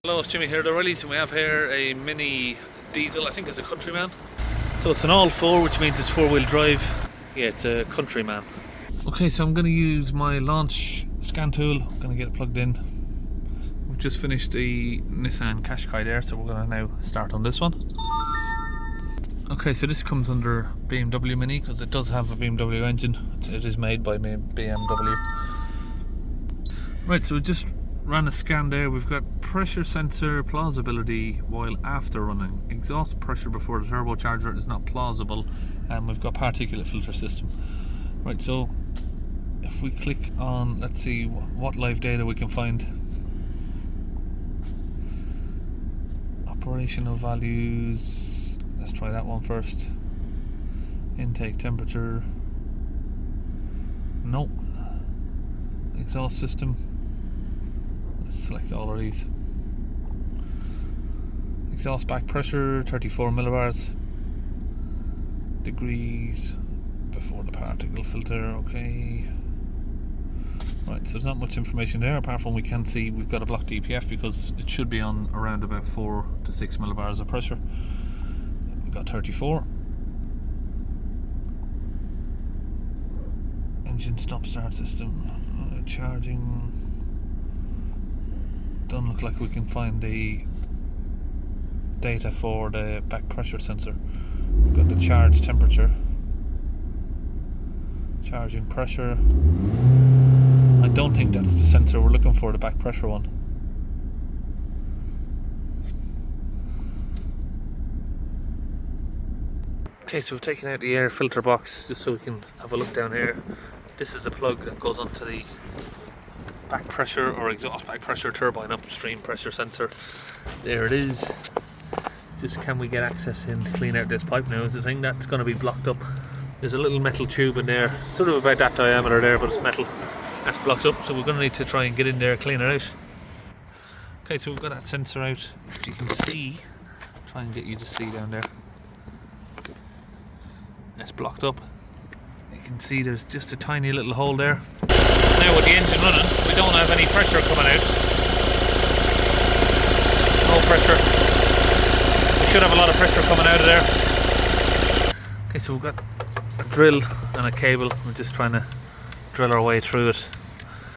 Hello, it's Jimmy here, the O'Reillys, and we have here a Mini diesel. I think it's a Countryman. So it's an all-4, which means it's 4-wheel drive. Yeah, it's a Countryman. Okay, so I'm going to use my launch scan tool. I'm going to get it plugged in. We've just finished the Nissan Qashqai there, so we're going to now start on this one. Okay, so this comes under BMW Mini because it does have a BMW engine. It is made by BMW. Right, so we just ran a scan there. We've got pressure sensor plausibility while after running. Exhaust pressure before the turbocharger is not plausible, and we've got particulate filter system. Right, so if we click on, let's see what live data we can find. Operational values, let's try that one first. Intake temperature, no. Exhaust system, let's select all of these. Exhaust back pressure 34 millibars. Degrees before the particle filter, okay. Right, so there's not much information there apart from we can see we've got a blocked DPF because it should be on around about 4 to 6 millibars of pressure. We've got 34. Engine stop start system, charging. Don't look like we can find the data for the back pressure sensor. We've got the charge temperature, charging pressure. I don't think that's the sensor we're looking for, the back pressure one. Okay, so we've taken out the air filter box just so we can have a look down here. This is the plug that goes onto the back pressure or exhaust back pressure turbine upstream pressure sensor. There it is. It's just, can we get access in to clean out this pipe now is the thing. That's going to be blocked up. There's a little metal tube in there, sort of about that diameter there, but it's metal. That's blocked up, so we're going to need to try and get in there, clean it out. Okay, so we've got that sensor out. If you can see, try and get you to see down there. It's blocked up. You can see there's just a tiny little hole there. Now with the engine running, we don't have any pressure coming out. No pressure. We should have a lot of pressure coming out of there. Okay, so we've got a drill and a cable. We're just trying to drill our way through it.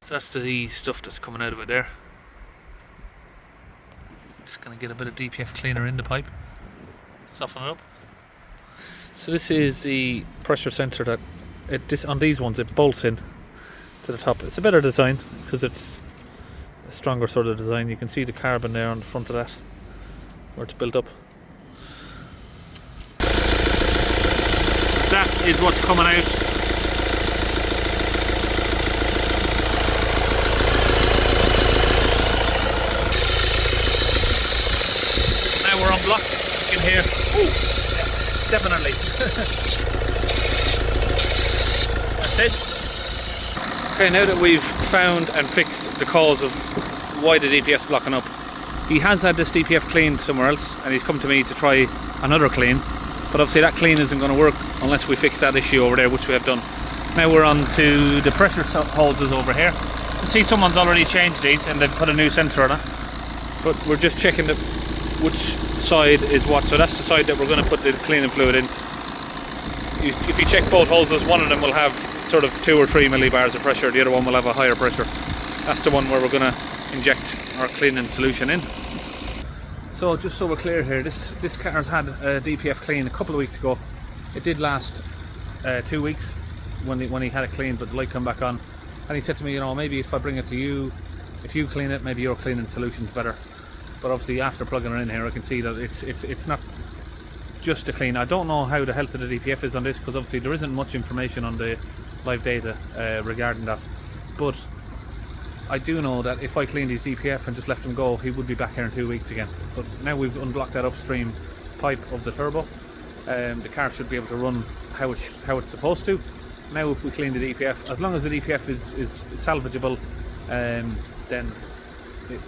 So that's the stuff that's coming out of it there. Just going to get a bit of DPF cleaner in the pipe, soften it up. So this is the pressure sensor that on these ones it bolts in to the top. It's a better design because it's a stronger sort of design. You can see the carbon there on the front of that where it's built up. That is what's coming out. Unblocked, you can hear. Ooh, yeah, definitely. That's it. Okay, now that we've found and fixed the cause of why the DPF's blocking up, he has had this DPF cleaned somewhere else and he's come to me to try another clean, but obviously that clean isn't going to work unless we fix that issue over there, which we have done. Now we're on to the pressure hoses over here. You see someone's already changed these and they've put a new sensor on it, but we're just checking which side is what. So that's the side that we're going to put the cleaning fluid in. If you check both hoses, one of them will have sort of 2 or 3 millibars of pressure, the other one will have a higher pressure. That's the one where we're going to inject our cleaning solution in. So just so we're clear here, this car's had a DPF clean a couple of weeks ago. It did last 2 weeks when he had it cleaned, but the light come back on, and he said to me, you know, maybe if I bring it to you, if you clean it, maybe your cleaning solution's better. But obviously after plugging it in here I can see that it's not just a clean. I don't know how the health of the DPF is on this because obviously there isn't much information on the live data regarding that, but I do know that if I cleaned his DPF and just left him go, he would be back here in 2 weeks again. But now we've unblocked that upstream pipe of the turbo, the car should be able to run how it's supposed to. Now if we clean the DPF, as long as the DPF is salvageable, then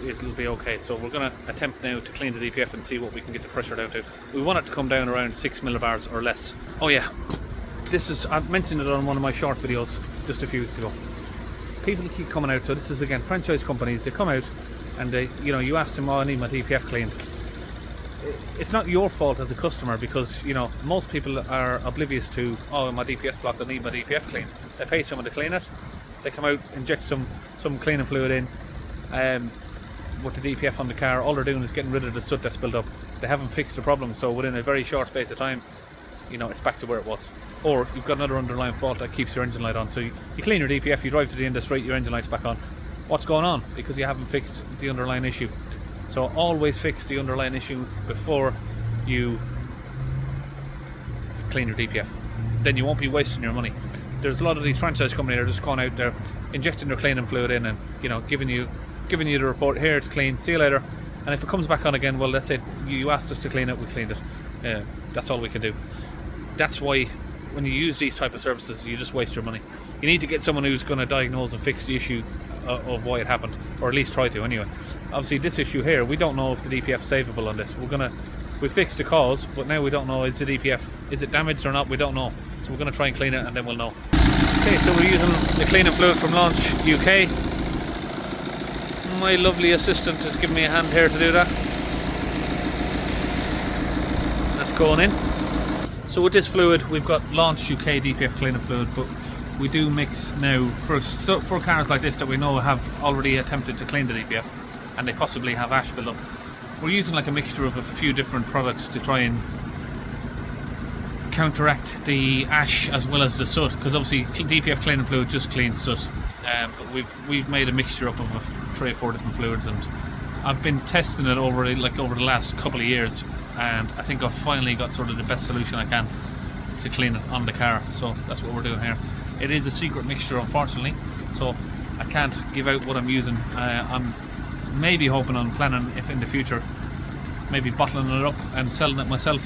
it'll be okay. So we're going to attempt now to clean the DPF and see what we can get the pressure down to. We want it to come down around 6 millibars or less. Oh yeah, I've mentioned it on one of my short videos just a few weeks ago. people keep coming out. So this is again franchise companies. They come out and they, you know, you ask them, oh, I need my DPF cleaned. It's not your fault as a customer, because you know most people are oblivious to, oh, my DPF's blocked, I need my DPF cleaned. They pay someone to clean it. They come out, inject some cleaning fluid in, with the DPF on the car. All they're doing is getting rid of the soot that's built up. They haven't fixed the problem, so within a very short space of time, you know, it's back to where it was. Or you've got another underlying fault that keeps your engine light on. So you clean your DPF, you drive to the end of the street, your engine light's back on. What's going on? Because you haven't fixed the underlying issue. So always fix the underlying issue before you clean your DPF. Then you won't be wasting your money. There's a lot of these franchise companies that are just going out there, injecting their cleaning fluid in, and you know, giving you the report, here it's clean, see you later. And if it comes back on again, well, that's it. You asked us to clean it, we cleaned it. That's all we can do. That's why when you use these type of services, you just waste your money. You need to get someone who's going to diagnose and fix the issue of why it happened, or at least try to anyway. Obviously this issue here, we don't know if the DPF is savable on this. We fixed the cause, but now we don't know, is the DPF, is it damaged or not? We don't know. So we're going to try and clean it and then we'll know. Okay, so we're using the cleaning fluid from Launch UK. My lovely assistant has given me a hand here to do that. That's going in. So with this fluid, we've got Launch UK DPF cleaning fluid, but we do mix now for cars like this that we know have already attempted to clean the DPF and they possibly have ash build up. We're using like a mixture of a few different products to try and counteract the ash as well as the soot, because obviously DPF cleaning fluid just cleans soot. But we've made a mixture up of 3 or 4 different fluids, and I've been testing it over the last couple of years, and I think I've finally got sort of the best solution I can to clean it on the car. So that's what we're doing here. It is a secret mixture, unfortunately, so I can't give out what I'm using. I'm maybe hoping on planning, if in the future, maybe bottling it up and selling it myself.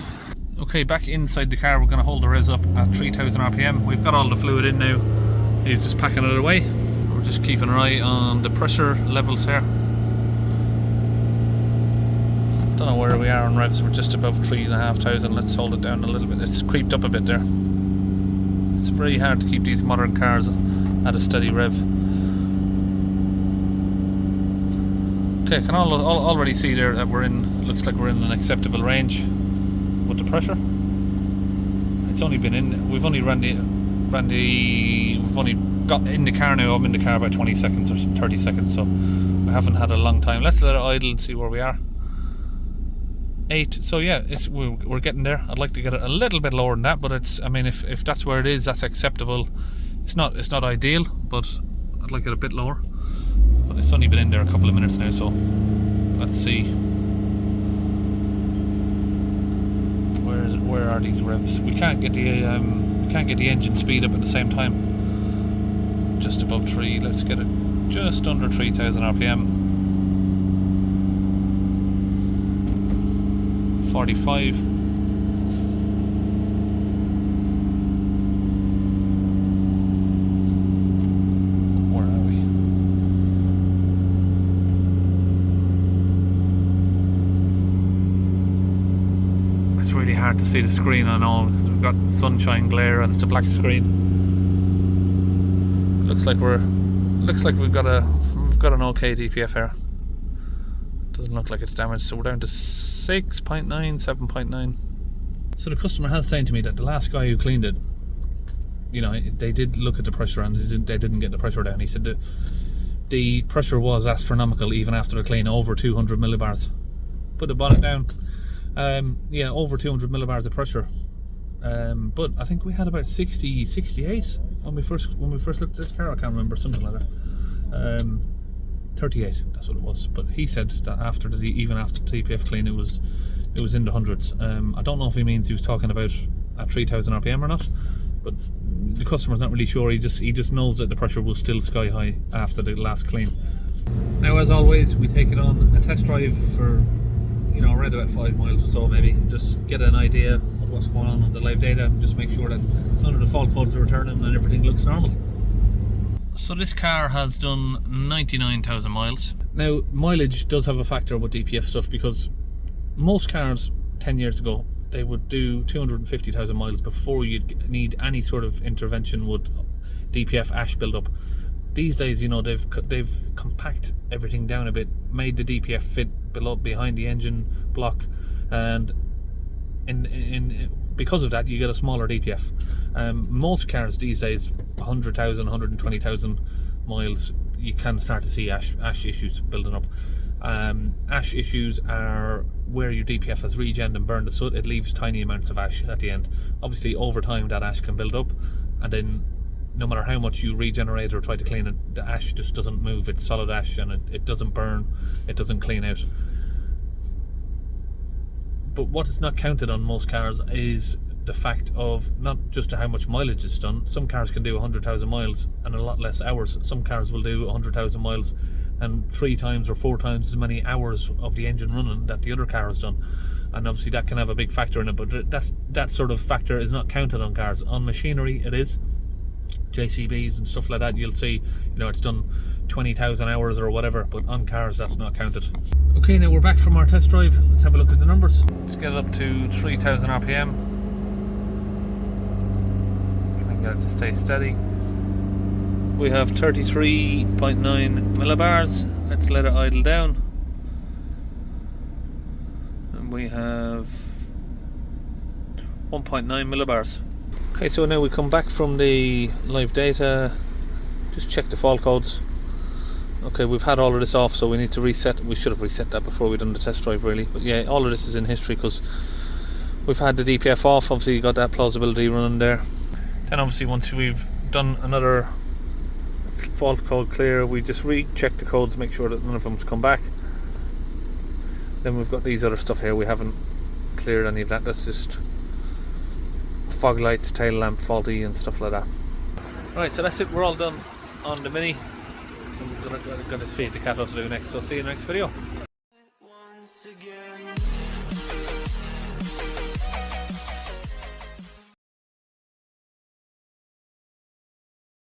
Okay, back inside the car, we're going to hold the revs up at 3000 RPM. We've got all the fluid in now. We're just packing it away. We're just keeping an eye on the pressure levels here. Don't know where we are on revs. We're just above 3,500. Let's hold it down a little bit. It's creeped up a bit there. It's very hard to keep these modern cars at a steady rev. Okay, I can already see there that looks like we're in an acceptable range with the pressure. It's only been in, we've only got in the car now. I'm in the car about 20 seconds or 30 seconds, so we haven't had a long time. Let's let it idle and see where we are. 8, so yeah, we're getting there. I'd like to get it a little bit lower than that, but it's, I mean, if that's where it is, that's acceptable. It's not ideal, but I'd like it a bit lower. But it's only been in there a couple of minutes now, so let's see. Where are these revs? We can't get the engine speed up at the same time. Just above 3. Let's get it just under 3000 RPM. 45. Where are we? It's really hard to see the screen, I know, because we've got sunshine glare and it's a black screen. It looks like we've got an okay DPF here. Doesn't look like it's damaged, so we're down to 6.9, 7.9. So the customer has saying to me that the last guy who cleaned it, you know, they did look at the pressure and they didn't get the pressure down. He said that the pressure was astronomical even after the clean, over 200 millibars. But they brought it down. Yeah, over 200 millibars of pressure. But I think we had about 60, 68 when we first looked at this car. I can't remember, something like that. 38, that's what it was. But he said that even after the DPF clean, it was in the hundreds. I don't know if he means he was talking about at 3000 RPM or not, but the customer's not really sure. He just knows that the pressure was still sky high after the last clean. Now, as always, we take it on a test drive for, you know, around about 5 miles or so, maybe, just get an idea of what's going on the live data, and just make sure that none of the fault codes are returning and everything looks normal. So this car has done 99,000 miles. Now, mileage does have a factor with DPF stuff, because most cars 10 years ago, they would do 250,000 miles before you'd need any sort of intervention with DPF ash build-up. These days, you know, they've compact everything down a bit, made the DPF fit behind the engine block, and because of that you get a smaller DPF. Most cars these days, 100,000, 120,000 miles, you can start to see ash issues building up. Ash issues are where your DPF has regened and burned the soot. It leaves tiny amounts of ash at the end. Obviously over time that ash can build up, and then no matter how much you regenerate or try to clean it, the ash just doesn't move. It's solid ash, and it doesn't burn, it doesn't clean out. But what is not counted on most cars is the fact of not just how much mileage is done. Some cars can do 100,000 miles and a lot less hours. Some cars will do 100,000 miles and 3 times or 4 times as many hours of the engine running that the other car has done. And obviously that can have a big factor in it, but that sort of factor is not counted on cars. On machinery it is. JCBs and stuff like that, you'll see, you know, it's done 20,000 hours or whatever, but on cars that's not counted. Okay, now we're back from our test drive. Let's have a look at the numbers. Let's get it up to 3,000 RPM. Try and get it to stay steady. We have 33.9 millibars. Let's let it idle down. And we have 1.9 millibars. Okay, so now we come back from the live data, just check the fault codes. Okay, we've had all of this off, so we need to reset. We should have reset that before we done the test drive really, but yeah, all of this is in history because we've had the DPF off. Obviously you got that plausibility running there. Then obviously once we've done another fault code clear, we just recheck the codes, make sure that none of them's come back. Then we've got these other stuff here, we haven't cleared any of that. That's just fog lights, tail lamp faulty and stuff like that. Right, so that's it, we're all done on the Mini. I'm gonna feed the cat what to do next, so see you in the next video.